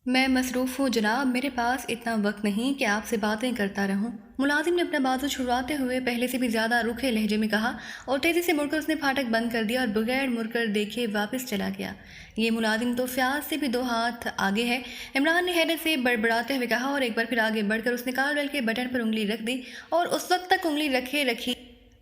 میں مصروف ہوں جناب، میرے پاس اتنا وقت نہیں کہ آپ سے باتیں کرتا رہوں۔ ملازم نے اپنا بازو چھڑواتے ہوئے پہلے سے بھی زیادہ روکھے لہجے میں کہا اور تیزی سے مڑ کر اس نے پھاٹک بند کر دیا اور بغیر مڑ کر دیکھے واپس چلا گیا۔ یہ ملازم تو فیاض سے بھی 2 ہاتھ آگے ہے، عمران نے حیرت سے بڑبڑاتے ہوئے کہا اور ایک بار پھر آگے بڑھ کر اس نے کال بیل کے بٹن پر انگلی رکھ دی اور اس وقت تک انگلی رکھی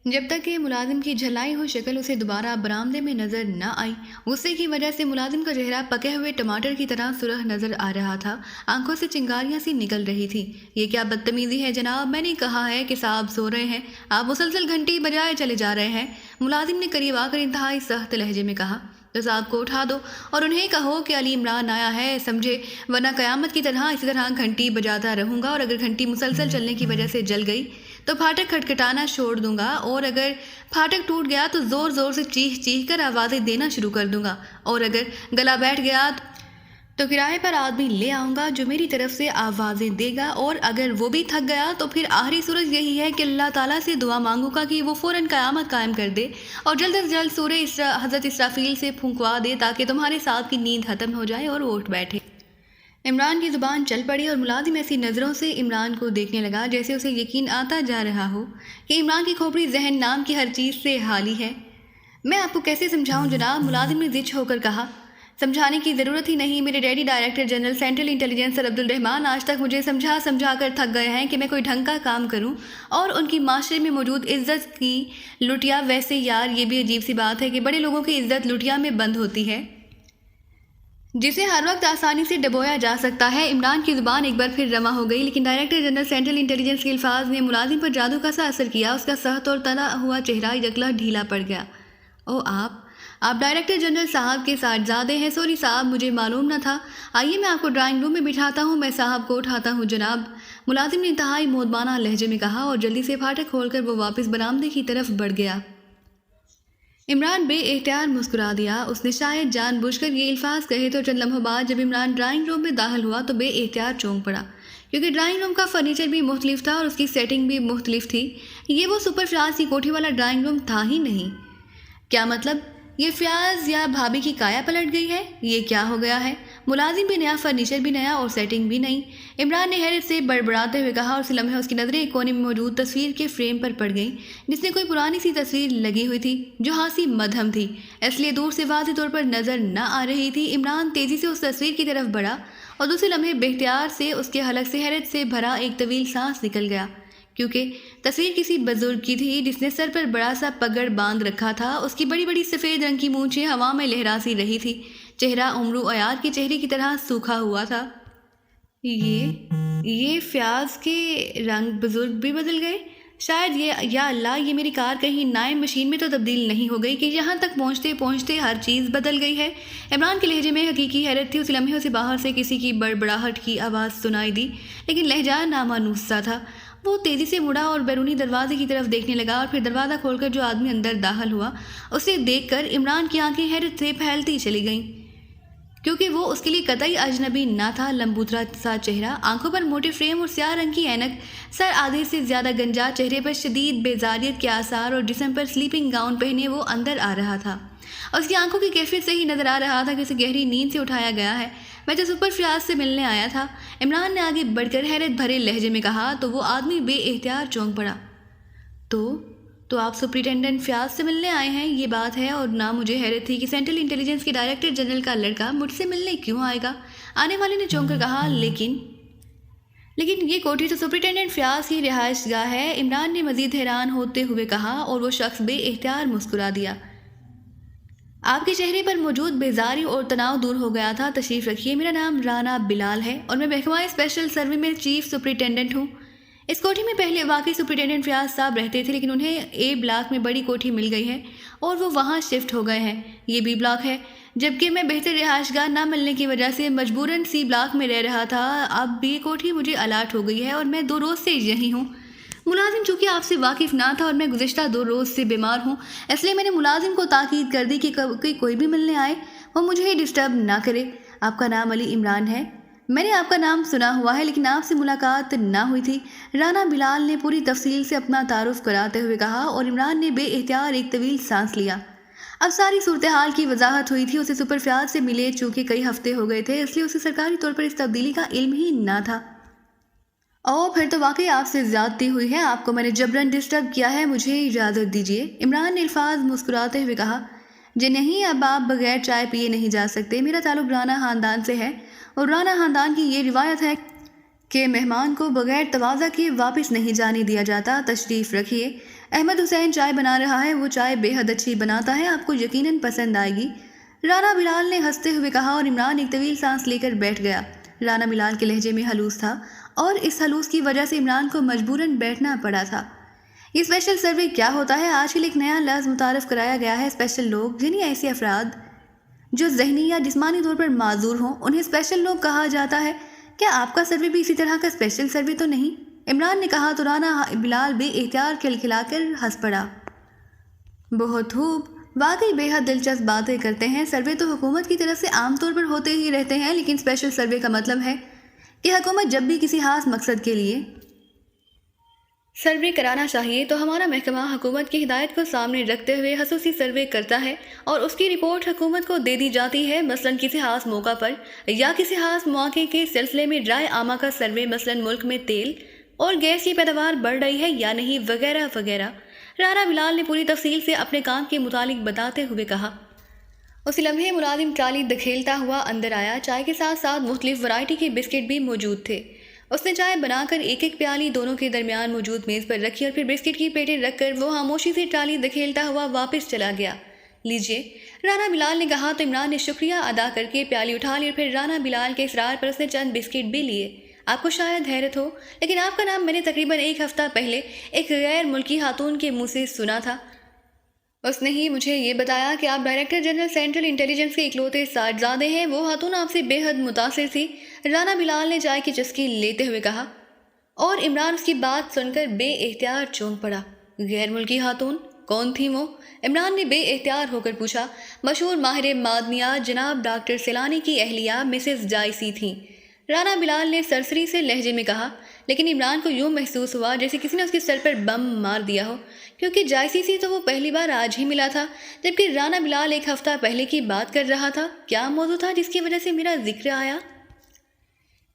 جب تک کہ ملازم کی جھلائی ہوئی شکل اسے دوبارہ برآمدے میں نظر نہ آئی۔ غصے کی وجہ سے ملازم کا چہرہ پکے ہوئے ٹماٹر کی طرح سرخ نظر آ رہا تھا، آنکھوں سے چنگاریاں سی نکل رہی تھی۔ یہ کیا بدتمیزی ہے جناب، میں نے کہا ہے کہ صاحب سو رہے ہیں، آپ مسلسل گھنٹی بجائے چلے جا رہے ہیں۔ ملازم نے قریب آ کر انتہائی سخت لہجے میں کہا، تو صاحب کو اٹھا دو اور انہیں کہو کہ علی عمران آیا ہے، سمجھے، ورنہ قیامت کی طرح اسی طرح گھنٹی بجاتا رہوں گا، اور اگر گھنٹی مسلسل چلنے کی وجہ سے جل گئی تو پھاٹک کھٹکھٹانا چھوڑ دوں گا، اور اگر پھاٹک ٹوٹ گیا تو زور زور سے چیخ چیخ کر آوازیں دینا شروع کر دوں گا، اور اگر گلا بیٹھ گیا تو کرائے پر آدمی لے آؤں گا جو میری طرف سے آوازیں دے گا، اور اگر وہ بھی تھک گیا تو پھر آخری صورت یہی ہے کہ اللہ تعالیٰ سے دعا مانگوں گا کہ وہ فوراً قیامت قائم کر دے اور جلد از جلد سورہ حضرت اسرافیل سے پھونکوا دے تاکہ تمہارے ساتھ کی نیند ختم ہو جائے اور وہ اٹھ بیٹھے۔ عمران کی زبان چل پڑی اور ملازم ایسی نظروں سے عمران کو دیکھنے لگا جیسے اسے یقین آتا جا رہا ہو کہ عمران کی کھوپڑی ذہن نام کی ہر چیز سے خالی ہے۔ میں آپ کو کیسے سمجھاؤں جناب، ملازم نے ضج ہو کر کہا۔ سمجھانے کی ضرورت ہی نہیں، میرے daddy director general central intelligence sir Abdur Rahman آج تک مجھے سمجھا کر تھک گئے ہیں کہ میں کوئی ڈھنگ کا کام کروں اور ان کی معاشرے میں موجود عزت کی لٹیا۔ ویسے یار، یہ بھی عجیب سی بات ہے کہ بڑے لوگوں کی عزت لٹیا میں بند ہوتی ہے جسے ہر وقت آسانی سے ڈبویا جا سکتا ہے۔ عمران کی زبان ایک بار پھر رواں ہو گئی، لیکن ڈائریکٹر جنرل سینٹرل انٹیلیجنس کے الفاظ نے ملازم پر جادو کا سا اثر کیا۔ اس کا سخت اور تنا ہوا چہرہ یکلا ڈھیلا پڑ گیا۔ او آپ ڈائریکٹر جنرل صاحب کے صاحبزادے ہیں؟ سوری صاحب، مجھے معلوم نہ تھا۔ آئیے میں آپ کو ڈرائنگ روم میں بٹھاتا ہوں، میں صاحب کو اٹھاتا ہوں جناب، ملازم نے انتہائی مودبانہ لہجے میں کہا اور جلدی سے پھاٹک کھول کر وہ واپس برآمدے کی طرف بڑھ گیا۔ عمران بے اختیار مسکرا دیا۔ اس نے شاید جان بوجھ کر یہ الفاظ کہے تو چند لمحوں بعد جب عمران ڈرائنگ روم میں داخل ہوا تو بے اختیار چونک پڑا، کیونکہ ڈرائنگ روم کا فرنیچر بھی مختلف تھا اور اس کی سیٹنگ بھی مختلف تھی۔ یہ وہ سپر فیاض کی کوٹھی والا ڈرائنگ روم تھا ہی نہیں۔ کیا مطلب، یہ فیاض یا بھابھی کی کایا پلٹ گئی ہے؟ یہ کیا ہو گیا ہے؟ ملازم بھی نیا، فرنیچر بھی نیا اور سیٹنگ بھی نئی۔ عمران نے حیرت سے بڑبڑاتے ہوئے کہا اور اسی لمحے اس کی نظریں ایک کونے میں موجود تصویر کے فریم پر پڑ گئیں جس میں کوئی پرانی سی تصویر لگی ہوئی تھی جو ہاسی مدھم تھی، اس لیے دور سے واضح طور پر نظر نہ آ رہی تھی۔ عمران تیزی سے اس تصویر کی طرف بڑھا اور دوسرے لمحے بے اختیار سے اس کے حلق سے حیرت سے بھرا ایک طویل سانس نکل گیا، کیونکہ تصویر کسی بزرگ کی تھی جس نے سر پر بڑا سا پگڑ باندھ رکھا تھا۔ اس کی بڑی بڑی سفید رنگ کی مونچھیں ہوا میں لہرا سی رہی تھی، چہرہ عمر و عیاد کے چہرے کی طرح سوکھا ہوا تھا۔ یہ فیاض کے رنگ بزرگ بھی بدل گئے؟ شاید یا اللہ، یہ میری کار کہیں نائم مشین میں تو تبدیل نہیں ہو گئی کہ یہاں تک پہنچتے پہنچتے ہر چیز بدل گئی ہے؟ عمران کے لہجے میں حقیقی حیرت تھی۔ اسی لمحے اسے باہر سے کسی کی بڑبڑاہٹ کی آواز سنائی دی، لیکن لہجہ نامانوس سا تھا۔ وہ تیزی سے مڑا اور بیرونی دروازے کی طرف دیکھنے لگا اور پھر دروازہ کھول کر جو آدمی اندر داخل ہوا اسے دیکھ کر عمران کی آنکھیں حیرت سے پھیلتی چلی گئیں، کیونکہ وہ اس کے لیے قطعی اجنبی نہ تھا۔ لمبوترا سا چہرہ، آنکھوں پر موٹے فریم اور سیاہ رنگ کی اینک، سر آدھے سے زیادہ گنجا، چہرے پر شدید بیزاریت کے آثار اور جسم پر سلیپنگ گاؤن پہنے وہ اندر آ رہا تھا۔ اس کی آنکھوں کی کیفیت سے ہی نظر آ رہا تھا کہ اسے گہری نیند سے اٹھایا گیا ہے۔ میں تو سپر فیاض سے ملنے آیا تھا، عمران نے آگے بڑھ کر حیرت بھرے لہجے میں کہا تو وہ آدمی بے اختیار چونک پڑا۔ تو آپ سپرنٹینڈنٹ فیاض سے ملنے آئے ہیں، یہ بات ہے، اور نہ مجھے حیرت تھی کہ سینٹرل انٹیلیجنس کے ڈائریکٹر جنرل کا لڑکا مجھ سے ملنے کیوں آئے گا؟ آنے والے نے چونک کر کہا، لیکن یہ کوٹھی تو سپرنٹینڈنٹ فیاض کی رہائش گاہ ہے، عمران نے مزید حیران ہوتے ہوئے کہا اور وہ شخص بے اختیار مسکرا دیا۔ آپ کے چہرے پر موجود بیزاری اور تناؤ دور ہو گیا تھا۔ تشریف رکھیے، میرا نام رانا بلال ہے اور میں محکمہ اسپیشل سروے میں چیف سپرنٹینڈنٹ ہوں۔ اس کوٹھی میں پہلے واقعی سپرنٹینڈنٹ فیاض صاحب رہتے تھے، لیکن انہیں اے بلاک میں بڑی کوٹھی مل گئی ہے اور وہ وہاں شفٹ ہو گئے ہیں۔ یہ بی بلاک ہے، جبکہ میں بہتر رہائش گاہ نہ ملنے کی وجہ سے مجبوراً سی بلاک میں رہ رہا تھا۔ اب یہ کوٹھی مجھے الاٹ ہو گئی ہے اور میں 2 روز سے یہیں ہوں۔ ملازم چونکہ آپ سے واقف نہ تھا اور میں گزشتہ 2 روز سے بیمار ہوں، اس لیے میں نے ملازم کو تاکید کر دی کہ کوئی بھی ملنے آئے وہ مجھے ڈسٹرب نہ کرے۔ آپ کا نام علی عمران ہے؟ میں نے آپ کا نام سنا ہوا ہے، لیکن آپ سے ملاقات نہ ہوئی تھی، رانا بلال نے پوری تفصیل سے اپنا تعارف کراتے ہوئے کہا اور عمران نے بے اختیار ایک طویل سانس لیا۔ اب ساری صورتحال کی وضاحت ہوئی تھی۔ اسے سپر فیاض سے ملے چونکہ کئی ہفتے ہو گئے تھے، اس لیے اسے سرکاری طور پر اس تبدیلی کا علم ہی نہ تھا۔ پھر تو واقعی آپ سے زیادتی ہوئی ہے، آپ کو میں نے جبراً ڈسٹرب کیا ہے، مجھے اجازت دیجیے۔ عمران نے الفاظ مسکراتے ہوئے کہا، جی نہیں، اب آپ بغیر چائے پیے نہیں جا سکتے۔ میرا تعلق رانا خاندان سے ہے اور رانا خاندان کی یہ روایت ہے کہ مہمان کو بغیر تواضع کیے واپس نہیں جانے دیا جاتا۔ تشریف رکھیے۔ احمد حسین چائے بنا رہا ہے، وہ چائے بے حد اچھی بناتا ہے، آپ کو یقیناً پسند آئے گی۔ رانا بلال نے ہنستے ہوئے کہا اور عمران ایک طویل سانس لے کر بیٹھ گیا۔ رانا بلال کے لہجے میں ہلوس تھا اور اس ہلوس کی وجہ سے عمران کو مجبوراً بیٹھنا پڑا تھا۔ یہ اسپیشل سروے کیا ہوتا ہے؟ آج کل ایک نیا لفظ متعارف کرایا گیا ہے، اسپیشل لوگ، یعنی ایسے افراد جو ذہنی یا جسمانی طور پر معذور ہوں، انہیں اسپیشل لوگ کہا جاتا ہے۔ کیا آپ کا سروے بھی اسی طرح کا اسپیشل سروے تو نہیں؟ عمران نے کہا تو رانا بلال بے اختیار کھلکھلا کر ہنس پڑا۔ بہت خوب، واقعی بے حد دلچسپ باتیں کرتے ہیں۔ سروے تو حکومت کی طرف سے عام طور پر ہوتے ہی رہتے ہیں، لیکن اسپیشل سروے کا مطلب ہے کہ حکومت جب بھی کسی خاص مقصد کے لیے سروے کرانا چاہیے تو ہمارا محکمہ حکومت کی ہدایت کو سامنے رکھتے ہوئے خصوصی سروے کرتا ہے اور اس کی رپورٹ حکومت کو دے دی جاتی ہے۔ مثلاً کسی خاص موقع پر یا کسی خاص مواقع کے سلسلے میں رائے عامہ کا سروے، مثلاً ملک میں تیل اور گیس کی پیداوار بڑھ رہی ہے یا نہیں، وغیرہ وغیرہ۔ رانا بلال نے پوری تفصیل سے اپنے کام کے متعلق بتاتے ہوئے کہا۔ اسی لمحے ملازم ٹرالی دکھیلتا ہوا اندر آیا۔ چائے کے ساتھ ساتھ مختلف ورائٹی کے بسکٹ بھی موجود تھے۔ اس نے چائے بنا کر ایک ایک پیالی دونوں کے درمیان موجود میز پر رکھی اور پھر بسکٹ کی پیٹیں رکھ کر وہ خاموشی سے ٹرالی دکھیلتا ہوا واپس چلا گیا۔ لیجیے، رانا بلال نے کہا تو عمران نے شکریہ ادا کر کے پیالی اٹھا لی اور پھر رانا بلال کے اصرار پر اس نے چند بسکٹ بھی لیے۔ آپ کو شاید حیرت ہو، لیکن آپ کا نام میں نے تقریباً ایک ہفتہ پہلے ایک غیر ملکی خاتون کے منہ سے سنا تھا۔ اس نے ہی مجھے یہ بتایا کہ آپ ڈائریکٹر جنرل سینٹرل انٹیلیجنس کے اکلوتے صاحبزادے ہیں۔ وہ خاتون آپ سے بے حد متاثر تھی، رانا بلال نے چائے کی چسکی لیتے ہوئے کہا، اور عمران اس کی بات سن کر بے اختیار چونک پڑا۔ غیر ملکی خاتون؟ کون تھی وہ؟ عمران نے بے اختیار ہو کر پوچھا۔ مشہور ماہر معدنیات جناب ڈاکٹر سیلانی کی اہلیہ مسز جائسی تھیں، رانا بلال نے سرسری سے لہجے میں کہا، لیکن عمران کو یوں محسوس ہوا جیسے کسی نے اس کے سر پر بم مار دیا ہو، کیونکہ جائسی سی تو وہ پہلی بار آج ہی ملا تھا، جبکہ رانا بلال ایک ہفتہ پہلے کی بات کر رہا تھا۔ کیا موضوع تھا جس کی وجہ سے میرا ذکر آیا؟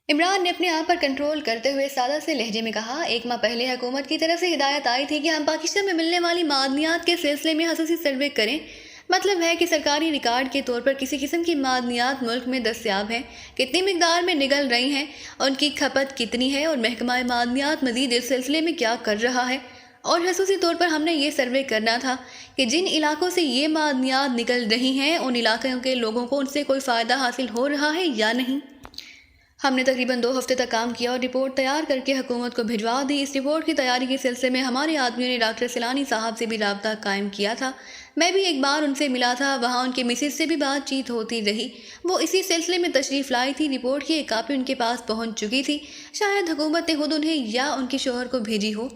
عمران نے اپنے آپ پر کنٹرول کرتے ہوئے سادہ سے لہجے میں کہا، ایک ماہ پہلے حکومت کی طرف سے ہدایت آئی تھی کہ ہم پاکستان میں ملنے والی معدنیات کے سلسلے میں خصوصی سروے کریں۔ مطلب ہے کہ سرکاری ریکارڈ کے طور پر کسی قسم کی معدنیات ملک میں دستیاب ہیں، کتنی مقدار میں نکل رہی ہیں، ان کی کھپت کتنی ہے اور محکمہ معدنیات مزید اس سلسلے میں کیا کر رہا ہے۔ اور خصوصی طور پر ہم نے یہ سروے کرنا تھا کہ جن علاقوں سے یہ معدنیات نکل رہی ہیں ان علاقوں کے لوگوں کو ان سے کوئی فائدہ حاصل ہو رہا ہے یا نہیں۔ ہم نے تقریباً 2 ہفتے تک کام کیا اور رپورٹ تیار کر کے حکومت کو بھجوا دی۔ اس رپورٹ کی تیاری کے سلسلے میں ہمارے آدمیوں نے ڈاکٹر سیلانی صاحب سے بھی رابطہ قائم کیا تھا۔ میں بھی ایک بار ان سے ملا تھا، وہاں ان کے مسز سے بھی بات چیت ہوتی رہی، وہ اسی سلسلے میں تشریف لائی تھی۔ رپورٹ کی ایک کاپی ان کے پاس پہنچ چکی تھی، شاید حکومت نے خود انہیں یا ان کے شوہر کو بھیجی ہو۔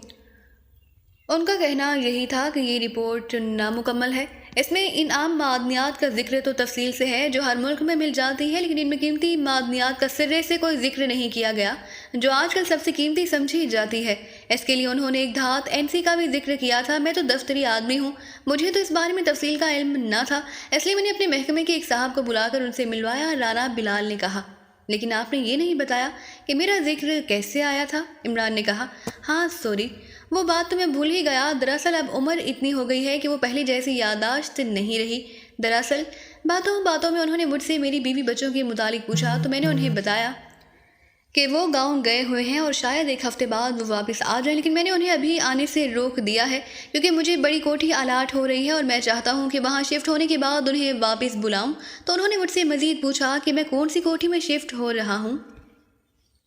ان کا کہنا یہی تھا کہ یہ رپورٹ نامکمل ہے، اس میں ان عام معدنیات کا ذکر تو تفصیل سے ہے جو ہر ملک میں مل جاتی ہے، لیکن ان میں قیمتی معدنیات کا سرے سے کوئی ذکر نہیں کیا گیا جو آج کل سب سے قیمتی سمجھی جاتی ہے۔ اس کے لیے انہوں نے ایک دھات NC کا بھی ذکر کیا تھا۔ میں تو دفتری آدمی ہوں، مجھے تو اس بارے میں تفصیل کا علم نہ تھا، اس لیے میں نے اپنے محکمے کے ایک صاحب کو بلا کر ان سے ملوایا، رانا بلال نے کہا۔ لیکن آپ نے یہ نہیں بتایا کہ میرا ذکر کیسے آیا تھا؟ عمران نے کہا۔ ہاں سوری، وہ بات تو میں بھول ہی گیا، دراصل اب عمر اتنی ہو گئی ہے کہ وہ پہلے جیسی یادداشت نہیں رہی۔ دراصل باتوں میں انہوں نے مجھ سے میری بیوی بچوں کے متعلق پوچھا تو میں نے انہیں بتایا کہ وہ گاؤں گئے ہوئے ہیں اور شاید ایک ہفتے بعد وہ واپس آ جائیں، لیکن میں نے انہیں ابھی آنے سے روک دیا ہے کیونکہ مجھے بڑی کوٹھی الاٹ ہو رہی ہے اور میں چاہتا ہوں کہ وہاں شفٹ ہونے کے بعد انہیں واپس بلاؤں۔ تو انہوں نے مجھ سے مزید پوچھا کہ میں کون سی کوٹھی میں شفٹ ہو رہا ہوں۔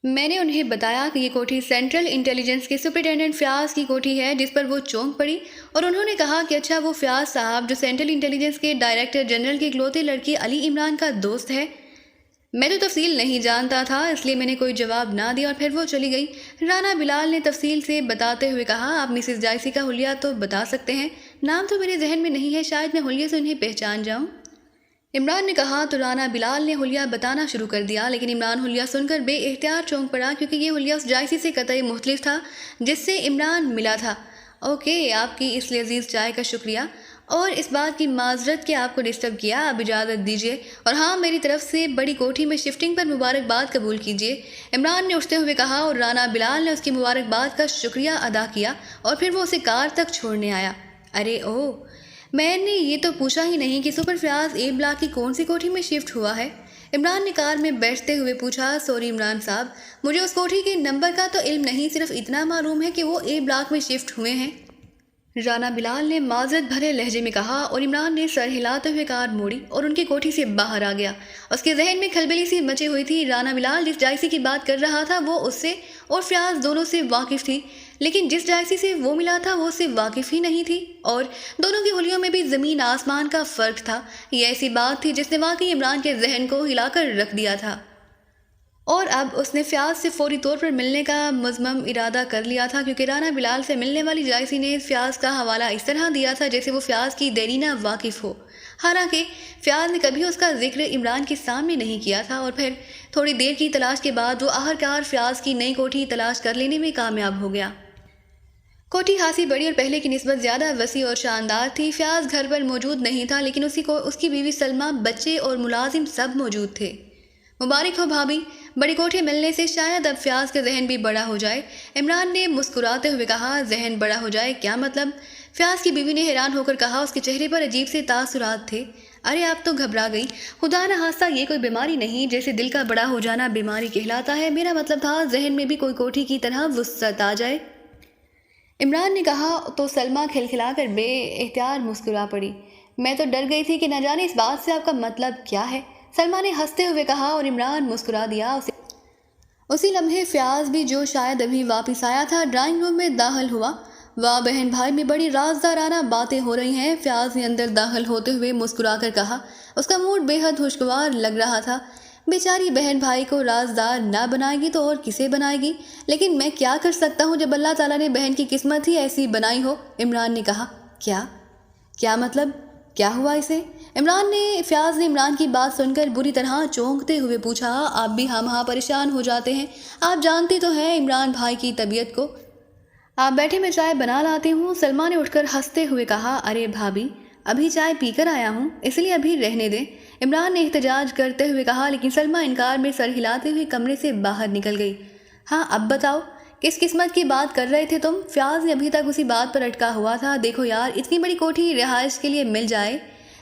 میں نے انہیں بتایا کہ یہ کوٹھی سینٹرل انٹیلیجنس کے سپرنٹینڈنٹ فیاض کی کوٹھی ہے، جس پر وہ چونک پڑی، اور انہوں نے کہا کہ اچھا، وہ فیاض صاحب جو سینٹرل انٹیلیجنس کے ڈائریکٹر جنرل کے اکلوتے لڑکی علی عمران کا دوست ہے؟ میں تو تفصیل نہیں جانتا تھا، اس لیے میں نے کوئی جواب نہ دیا اور پھر وہ چلی گئی۔ رانا بلال نے تفصیل سے بتاتے ہوئے کہا، آپ مسز جائسی کا حلیہ تو بتا سکتے ہیں؟ نام تو میرے ذہن میں نہیں ہے، شاید میں حلیے سے انہیں پہچان جاؤں۔ عمران نے کہا تو رانا بلال نے حلیہ بتانا شروع کر دیا، لیکن عمران حلیہ سن کر بے اختیار چونک پڑا کیونکہ یہ حلیہ اس جائسی سے قطعی مختلف تھا جس سے عمران ملا تھا۔ اوکے، آپ کی اس لذیذ چائے کا شکریہ، اور اس بات کی معذرت کہ آپ کو ڈسٹرب کیا، آپ اجازت دیجیے، اور ہاں میری طرف سے بڑی کوٹھی میں شفٹنگ پر مبارکباد قبول کیجیے، عمران نے اٹھتے ہوئے کہا، اور رانا بلال نے اس کی مبارکباد کا شکریہ ادا کیا اور پھر وہ اسے کار تک چھوڑنے آیا۔ ارے اوہ، میں نے یہ تو پوچھا ہی نہیں کہ سپر فیاض اے بلاک کی کون سی کوٹھی میں شفٹ ہوا ہے؟ عمران نے کار میں بیٹھتے ہوئے پوچھا۔ سوری عمران صاحب، مجھے اس کوٹھی کے نمبر کا تو علم نہیں، صرف اتنا معلوم ہے کہ وہ اے بلاک میں شفٹ ہوئے ہیں، رانا بلال نے معذرت بھرے لہجے میں کہا، اور عمران نے سر ہلاتے ہوئے کار موڑی اور ان کی کوٹھی سے باہر آ گیا۔ اس کے ذہن میں کھلبلی سی مچی ہوئی تھی۔ رانا بلال جس جائسی کی بات کر رہا تھا وہ اس سے اور فیاض دونوں سے واقف تھی، لیکن جس جائسی سے وہ ملا تھا وہ اس سے واقف ہی نہیں تھی، اور دونوں کی حلیوں میں بھی زمین آسمان کا فرق تھا۔ یہ ایسی بات تھی جس نے واقعی عمران کے ذہن کو ہلا کر رکھ دیا تھا، اور اب اس نے فیاض سے فوری طور پر ملنے کا مصمم ارادہ کر لیا تھا، کیونکہ رانا بلال سے ملنے والی جائسی نے فیاض کا حوالہ اس طرح دیا تھا جیسے وہ فیاض کی دیرینہ واقف ہو، حالانکہ فیاض نے کبھی اس کا ذکر عمران کے سامنے نہیں کیا تھا۔ اور پھر تھوڑی دیر کی تلاش کے بعد وہ آخرکار فیاض کی نئی کوٹھی تلاش کر لینے میں کامیاب ہو گیا۔ کوٹھی خاصی بڑی اور پہلے کی نسبت زیادہ وسیع اور شاندار تھی۔ فیاض گھر پر موجود نہیں تھا، لیکن اس کی بیوی سلمہ، بچے اور ملازم سب موجود تھے۔ مبارک ہو بھابھی، بڑی کوٹھی ملنے سے شاید اب فیاض کا ذہن بھی بڑا ہو جائے، عمران نے مسکراتے ہوئے کہا۔ ذہن بڑا ہو جائے کیا مطلب؟ فیاض کی بیوی نے حیران ہو کر کہا۔ اس کے چہرے پر عجیب سے تاثرات تھے۔ ارے آپ تو گھبرا گئی، خدا نہ خواستہ یہ کوئی بیماری نہیں، جیسے دل کا بڑا ہو جانا بیماری کہلاتا ہے، میرا مطلب تھا ذہن میں بھی کوئی کوٹھی کی طرح وسعت آ جائے، عمران نے کہا۔ تو سلمہ کھلکھلا کر بے اختیار مسکرا پڑی۔ میں تو ڈر گئی تھی کہ نہ جانے اس بات سے آپ کا مطلب کیا ہے، سلمہ نے ہنستے ہوئے کہا، اور عمران مسکرا دیا۔ اسی لمحے فیاض بھی، جو شاید ابھی واپس آیا تھا، ڈرائنگ روم میں داخل ہوا۔ واہ بہن بھائی میں بڑی رازدارانہ باتیں ہو رہی ہیں، فیاض نے اندر داخل ہوتے ہوئے مسکرا کر کہا۔ اس کا موڈ بے حد خوشگوار لگ رہا تھا۔ بیچاری بہن بھائی کو رازدار نہ بنائے گی تو اور کسے بنائے گی، لیکن میں کیا کر سکتا ہوں جب اللہ تعالیٰ نے بہن کی قسمت ہی ایسی بنائی ہو، عمران نے کہا۔ کیا مطلب؟ کیا ہوا اسے؟ فیاض نے عمران کی بات سن کر بری طرح چونکتے ہوئے پوچھا۔ آپ بھی ہاں پریشان ہو جاتے ہیں، آپ جانتی تو ہیں عمران بھائی کی طبیعت کو۔ آپ بیٹھے، میں چائے بنا لاتی ہوں، سلمہ نے اٹھ کر ہنستے ہوئے کہا۔ ارے بھابھی، ابھی چائے پی کر آیا ہوں، اس لیے ابھی رہنے دیں، عمران نے احتجاج کرتے ہوئے کہا، لیکن سلمہ انکار میں سر ہلاتے ہوئے کمرے سے باہر نکل گئی۔ ہاں اب بتاؤ، کس قسمت کی بات کر رہے تھے تم؟ فیاض نے ابھی تک اسی بات پر اٹکا ہوا تھا۔ دیکھو یار، اتنی بڑی کوٹھی رہائش کے لیے مل جائے،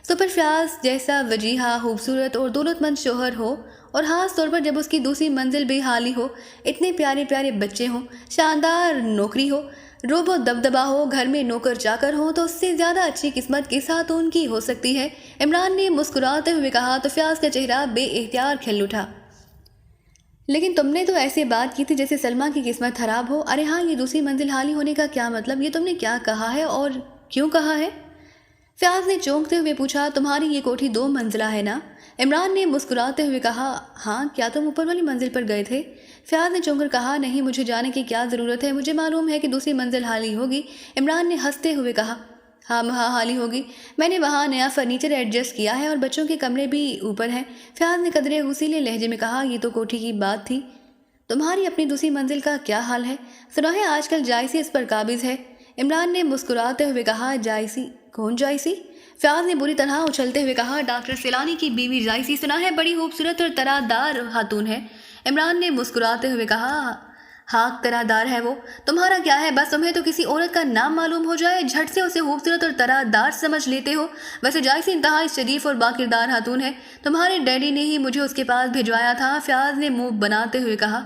سپر فیاض جیسا وجیحہ، خوبصورت اور دولت مند شوہر ہو، اور خاص طور پر جب اس کی دوسری منزل بے حالی ہو، اتنے پیارے پیارے بچے ہوں، شاندار نوکری ہو، روب و دبدبا ہو، گھر میں نوکر چاکر ہو، تو اس سے زیادہ اچھی قسمت کس خاتون کی ہو سکتی ہے، عمران نے مسکراتے ہوئے کہا۔ تو فیاض کا چہرہ بے اختیار کھل اٹھا۔ لیکن تم نے تو ایسے بات کی تھی جیسے سلمہ کی قسمت خراب ہو۔ ارے ہاں، یہ دوسری منزل حالی ہونے کا کیا مطلب؟ یہ تم نے کیا کہا ہے اور کیوں کہا ہے؟ فیاض نے چونکتے ہوئے پوچھا۔ تمہاری یہ کوٹھی 2 منزلہ ہے نا؟ عمران نے مسکراتے ہوئے کہا۔ ہاں، کیا تم اوپر والی منزل پر گئے تھے؟ فیاض نے چونک کر کہا۔ نہیں، مجھے جانے کی کیا ضرورت ہے، مجھے معلوم ہے کہ دوسری منزل حالی ہوگی، عمران نے ہنستے ہوئے کہا۔ ہاں حالی ہوگی، میں نے وہاں نیا فرنیچر ایڈجسٹ کیا ہے اور بچوں کے کمرے بھی اوپر ہیں، فیاض نے قدرے غصیلے لہجے میں کہا۔ یہ تو کوٹھی کی بات تھی، تمہاری اپنی دوسری منزل کا کیا حال ہے؟ سنا ہے آج کل جائسی اس پر قابض ہے، عمران نے مسکراتے ہوئے کہا۔ جائسی؟ کون جائسی؟ فیاض نے بری طرح اچھلتے ہوئے کہا۔ ڈاکٹر سیلانی کی بیوی جائسی، سنا ہے بڑی خوبصورت اور طرح دار خاتون ہے، عمران نے مسکراتے ہوئے کہا۔ ہاں طرح دار ہے وہ، تمہارا کیا ہے، بس تمہیں تو کسی عورت کا نام معلوم ہو جائے جھٹ سے اسے خوبصورت اور طرح دار سمجھ لیتے ہو۔ ویسے جائسی انتہائی شریف اور باکردار خاتون ہے، تمہارے ڈیڈی نے ہی مجھے اس کے پاس بھجوایا تھا، فیاض نے منہ بناتے ہوئے کہا۔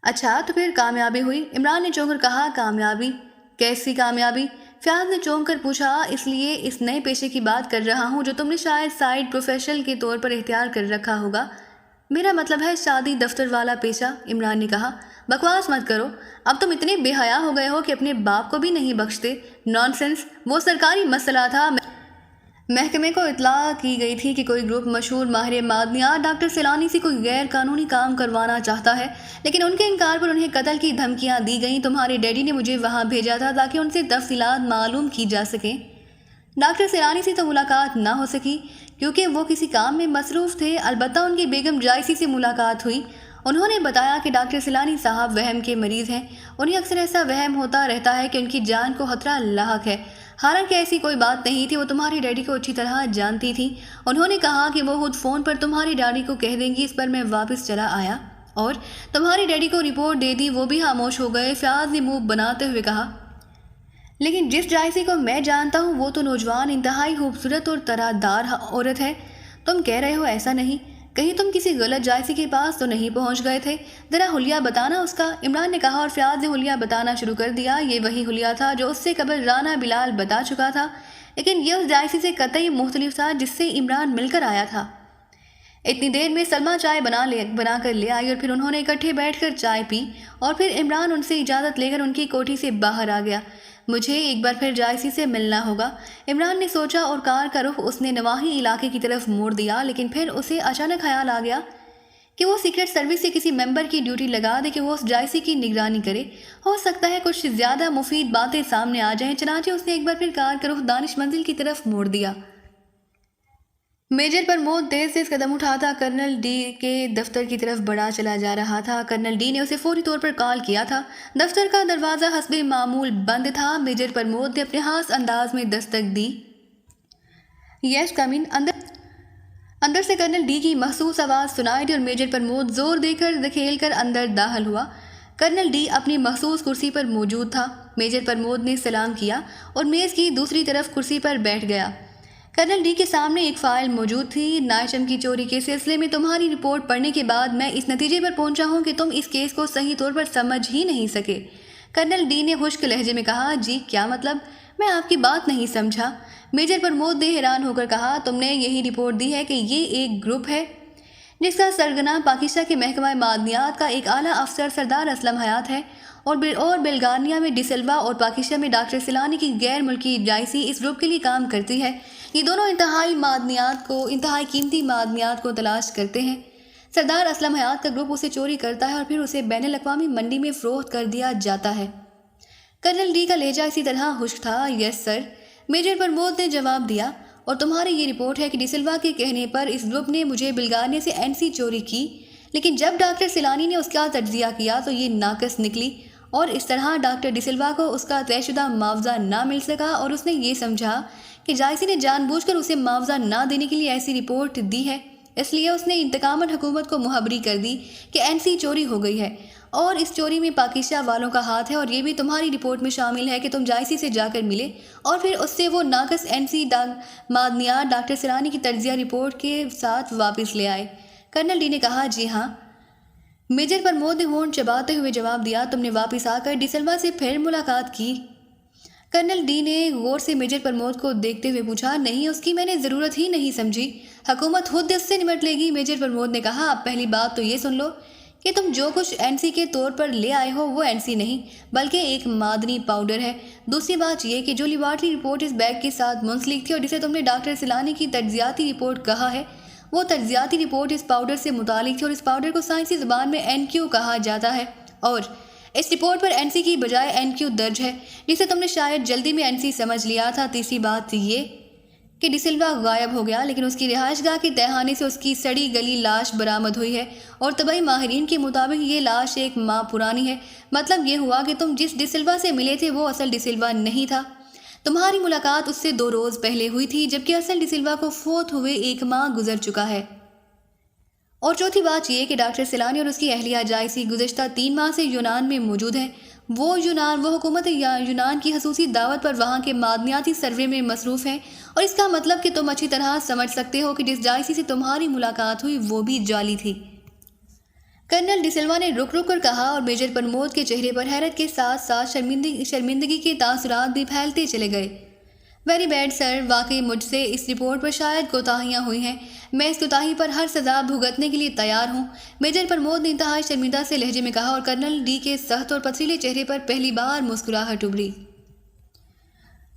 اچھا تو پھر کامیابی ہوئی، عمران نے چونک کر کہا۔ کامیابی؟ کیسی کامیابی؟ فیاض نے چونک کر پوچھا۔ اس لیے اس نئے پیشے کی بات کر رہا ہوں جو تم نے شاید سائیڈ پروفیشنل کے طور پر اختیار کر رکھا ہوگا، میرا مطلب ہے شادی دفتر والا پیشہ، عمران نے کہا۔ بکواس مت کرو، اب تم اتنے بے حیا ہو گئے ہو کہ اپنے باپ کو بھی نہیں بخشتے، نان سینس، وہ سرکاری مسئلہ تھا، محکمے کو اطلاع کی گئی تھی کہ کوئی گروپ مشہور ماہر معدنیات ڈاکٹر سیلانی سے کوئی غیر قانونی کام کروانا چاہتا ہے، لیکن ان کے انکار پر انہیں قتل کی دھمکیاں دی گئیں، تمہارے ڈیڈی نے مجھے وہاں بھیجا تھا تاکہ ان سے تفصیلات معلوم کی جا سکیں۔ ڈاکٹر سیلانی سے تو ملاقات نہ ہو سکی کیونکہ وہ کسی کام میں مصروف تھے، البتہ ان کی بیگم جائسی سے ملاقات ہوئی، انہوں نے بتایا کہ ڈاکٹر سیلانی صاحب وہم کے مریض ہیں، انہیں اکثر ایسا وہم ہوتا رہتا ہے کہ ان کی جان کو خطرہ لاحق ہے، حالانکہ ایسی کوئی بات نہیں تھی، وہ تمہارے ڈیڈی کو اچھی طرح جانتی تھی۔ انہوں نے کہا کہ وہ خود فون پر تمہارے ڈیڈی کو کہہ دیں گی۔ اس پر میں واپس چلا آیا اور تمہارے ڈیڈی کو رپورٹ دے دی، وہ بھی خاموش ہو گئے۔ فیاض نے منہ بناتے ہوئے کہا، لیکن جس جائسی کو میں جانتا ہوں وہ تو نوجوان، انتہائی خوبصورت اور طرح عورت ہے۔ تم کہہ رہے ہو ایسا نہیں؟ کہیں تم کسی غلط جائسی کے پاس تو نہیں پہنچ گئے تھے؟ ذرا حلیہ بتانا اس کا، عمران نے کہا، اور فیاض نے حلیہ بتانا شروع کر دیا۔ یہ وہی حلیہ تھا جو اس سے قبل رانا بلال بتا چکا تھا، لیکن یہ اس جائسی سے قطعی مختلف تھا جس سے عمران مل کر آیا تھا۔ اتنی دیر میں سلمہ چائے بنا کر لے آئی اور پھر انہوں نے اکٹھے بیٹھ کر چائے پی، اور پھر عمران ان سے اجازت لے کر ان کی کوٹھی سے باہر آ گیا۔ مجھے ایک بار پھر جائسی سے ملنا ہوگا، عمران نے سوچا، اور کار کا رخ اس نے نواحی علاقے کی طرف موڑ دیا۔ لیکن پھر اسے اچانک خیال آ گیا کہ وہ سیکرٹ سروس سے کسی ممبر کی ڈیوٹی لگا دے کہ وہ اس جائسی کی نگرانی کرے۔ ہو سکتا ہے کچھ زیادہ مفید باتیں سامنے آ جائیں۔ چنانچہ اس نے ایک بار پھر کار کا رخ دانش منزل کی طرف موڑ دیا۔ میجر پرمود تیز قدم اٹھاتا کرنل ڈی کے دفتر کی طرف بڑھا چلا جا رہا تھا۔ کرنل ڈی نے اسے فوری طور پر کال کیا تھا۔ دفتر کا دروازہ حسب معمول بند تھا۔ میجر پرمود نے اپنے خاص انداز میں دستک دی۔ یس کم ان۔ اندر سے کرنل ڈی کی مخصوص آواز سنائی دی اور میجر پرمود زور دے کر دھکیل کر اندر داخل ہوا۔ کرنل ڈی اپنی مخصوص کرسی پر موجود تھا۔ میجر پرمود نے سلام کیا اور میز کی دوسری طرف کرسی پر بیٹھ گیا۔ کرنل ڈی کے سامنے ایک فائل موجود تھی۔ نائشم کی چوری کے سلسلے میں تمہاری رپورٹ پڑھنے کے بعد میں اس نتیجے پر پہنچا ہوں کہ تم اس کیس کو صحیح طور پر سمجھ ہی نہیں سکے۔ کرنل ڈی نے خشک لہجے میں کہا، جی کیا مطلب؟ میں آپ کی بات نہیں سمجھا۔ میجر پرمود نے حیران ہو کر کہا، تم نے یہی رپورٹ دی ہے کہ یہ ایک گروپ ہے جس کا سرگنا پاکستان کے محکمہ معدنیات کا ایک اعلیٰ افسر سردار اسلم حیات ہے، اور بلغاریہ میں ڈی سلوا اور پاکستان میں ڈاکٹر سیلانی کی غیر ملکی جائسی اس گروپ کے لیے کام کرتی ہے۔ یہ دونوں انتہائی قیمتی معدنیات کو تلاش کرتے ہیں۔ سردار اسلم حیات کا گروپ اسے چوری کرتا ہے اور پھر اسے بین الاقوامی منڈی میں فروخت کر دیا جاتا ہے۔ کرنل ڈی کا لہجہ اسی طرح خشک تھا۔ یس سر، میجر پرمود نے جواب دیا، اور تمہاری یہ رپورٹ ہے کہ ڈی سلوا کے کہنے پر اس گروپ نے مجھے بلغاریہ سے NC چوری کی، لیکن جب ڈاکٹر سیلانی نے اس کا تجزیہ کیا تو یہ ناقص نکلی، اور اس طرح ڈاکٹر ڈی سلوا کو اس کا طے شدہ معاوضہ نہ مل سکا، اور اس نے یہ سمجھا کہ جائسی نے جان بوجھ کر اسے معاوضہ نہ دینے کے لیے ایسی رپورٹ دی ہے، اس لیے اس نے انتقاماً حکومت کو مخبری کر دی کہ NC چوری ہو گئی ہے، اور اس چوری میں پاکستان والوں کا ہاتھ ہے، اور یہ بھی تمہاری رپورٹ میں شامل ہے کہ تم جائسی سے جا کر ملے اور پھر اس سے وہ ناقص NC معدنیات ڈاکٹر سیلانی کی تجزیہ رپورٹ کے ساتھ واپس لے آئے۔ کرنل ڈی نے کہا، جی ہاں۔ میجر پرمود نے ہونٹ چباتے ہوئے جواب دیا، تم نے واپس آ کر ڈی سلوا سے پھر ملاقات کی؟ کرنل ڈی نے غور سے میجر پرمود کو دیکھتے ہوئے پوچھا، نہیں، اس کی میں نے ضرورت ہی نہیں سمجھی، حکومت خود اس سے نمٹ لے گی۔ میجر پرمود نے کہا، اب پہلی بات تو یہ سن لو کہ تم جو کچھ NC کے طور پر لے آئے ہو وہ NC نہیں بلکہ ایک معدنی پاؤڈر ہے۔ دوسری بات یہ کہ جو لیبارٹری رپورٹ اس بیگ کے ساتھ منسلک تھی اور جسے تم نے ڈاکٹر سیلانی کی تجزیاتی رپورٹ کہا ہے، وہ تجزیاتی رپورٹ اس پاؤڈر سے متعلق تھی، اور اس پاؤڈر کو سائنسی زبان میں NQ کہا جاتا ہے، اور اس رپورٹ پر NC کی بجائے NQ درج ہے، جسے تم نے شاید جلدی میں NC سمجھ لیا تھا۔ تیسری بات یہ کہ ڈی سلوا غائب ہو گیا، لیکن اس کی رہائش گاہ کے تہھانے سے اس کی سڑی گلی لاش برآمد ہوئی ہے، اور طبی ماہرین کے مطابق یہ لاش 1 ماہ پرانی ہے۔ مطلب یہ ہوا کہ تم جس ڈی سلوا سے ملے تھے وہ اصل ڈی سلوا نہیں تھا، تمہاری ملاقات اس سے 2 روز پہلے ہوئی تھی، جبکہ اصل ڈی سلوا کو فوت ہوئے 1 ماہ گزر چکا ہے۔ اور چوتھی بات یہ کہ ڈاکٹر سیلانی اور اس کی اہلیہ جائسی گزشتہ 3 ماہ سے یونان میں موجود ہیں۔ وہ حکومت یونان کی خصوصی دعوت پر وہاں کے معدنیاتی سروے میں مصروف ہیں، اور اس کا مطلب کہ تم اچھی طرح سمجھ سکتے ہو کہ جس جائسی سے تمہاری ملاقات ہوئی وہ بھی جعلی تھی۔ کرنل ڈی سلوا نے رک کر کہا، اور میجر پرمود کے چہرے پر حیرت کے ساتھ ساتھ شرمندگی کے تاثرات بھی پھیلتے چلے گئے۔ ویری بیڈ سر، واقعی مجھ سے اس رپورٹ پر شاید کوتاہیاں ہوئی ہیں، میں اس کوتاہی پر ہر سزا بھگتنے کے لیے تیار ہوں، میجر پرمود نے انتہائی شرمندہ سے لہجے میں کہا، اور کرنل ڈی کے سخت اور پتھریلے چہرے پر پہلی بار مسکراہٹ ابھری۔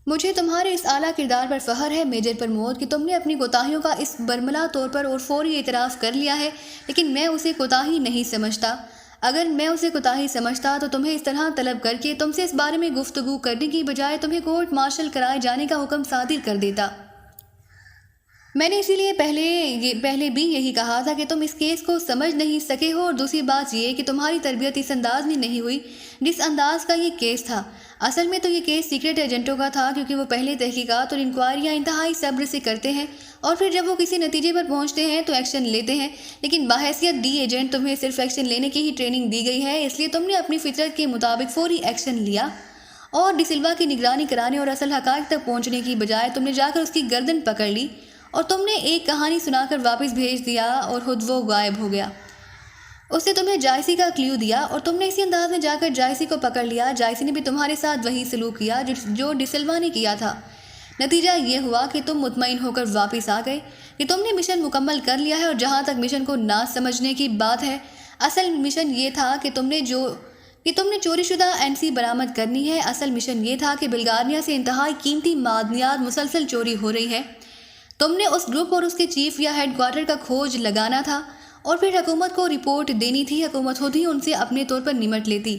مجھے تمہارے اس اعلیٰ کردار پر فخر ہے میجر پرمود کہ تم نے اپنی کوتاہیوں کا اس برملا طور پر اور فوری اعتراف کر لیا ہے، لیکن میں اسے کوتاہی نہیں سمجھتا۔ اگر میں اسے کوتاہی سمجھتا تو تمہیں اس طرح طلب کر کے تم سے اس بارے میں گفتگو کرنے کی بجائے تمہیں کورٹ مارشل کرائے جانے کا حکم صادر کر دیتا۔ میں نے اسی لیے پہلے بھی یہی کہا تھا کہ تم اس کیس کو سمجھ نہیں سکے ہو، اور دوسری بات یہ کہ تمہاری تربیت اس انداز میں نہیں ہوئی جس انداز کا یہ کیس تھا۔ اصل میں تو یہ کیس سیکرٹ ایجنٹوں کا تھا، کیونکہ وہ پہلے تحقیقات اور انکوائریاں انتہائی صبر سے کرتے ہیں اور پھر جب وہ کسی نتیجے پر پہنچتے ہیں تو ایکشن لیتے ہیں۔ لیکن بحیثیت ڈی ایجنٹ تمہیں صرف ایکشن لینے کی ہی ٹریننگ دی گئی ہے، اس لیے تم نے اپنی فطرت کے مطابق فوری ایکشن لیا اور ڈی سلوا کی نگرانی کرانے اور اصل حقائق تک پہنچنے کی بجائے تم نے جا کر اس کی گردن پکڑ لی اور تم نے ایک کہانی سنا کر واپس بھیج دیا اور خود وہ غائب ہو گیا۔ اس نے تمہیں جائسی کا کلیو دیا اور تم نے اسی انداز میں جا کر جائسی کو پکڑ لیا۔ جائسی نے بھی تمہارے ساتھ وہی سلوک کیا جو ڈی سلوا نے کیا تھا۔ نتیجہ یہ ہوا کہ تم مطمئن ہو کر واپس آ گئے کہ تم نے مشن مکمل کر لیا ہے، اور جہاں تک مشن کو نہ سمجھنے کی بات ہے، اصل مشن یہ تھا کہ تم نے چوری شدہ NC برآمد کرنی ہے۔ اصل مشن یہ تھا کہ بلغاریہ سے انتہائی قیمتی معدنیات مسلسل چوری ہو رہی ہے۔ تم نے اس گروپ اور اس کے چیف یا ہیڈ کوارٹر کا کھوج لگانا تھا اور پھر حکومت کو رپورٹ دینی تھی۔ حکومت خود ہی ان سے اپنے طور پر نمٹ لیتی۔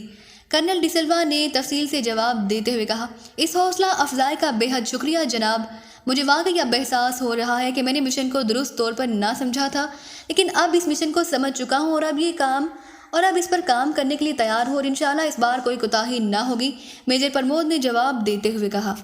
کرنل ڈی سلوا نے تفصیل سے جواب دیتے ہوئے کہا، اس حوصلہ افزائی کا بے حد شکریہ جناب۔ مجھے واقعی اب احساس ہو رہا ہے کہ میں نے مشن کو درست طور پر نہ سمجھا تھا، لیکن اب اس مشن کو سمجھ چکا ہوں اور اب اس پر کام کرنے کے لیے تیار ہوں، اور انشاءاللہ اس بار کوئی کوتاہی نہ ہوگی، میجر پرمود نے جواب دیتے ہوئے کہا۔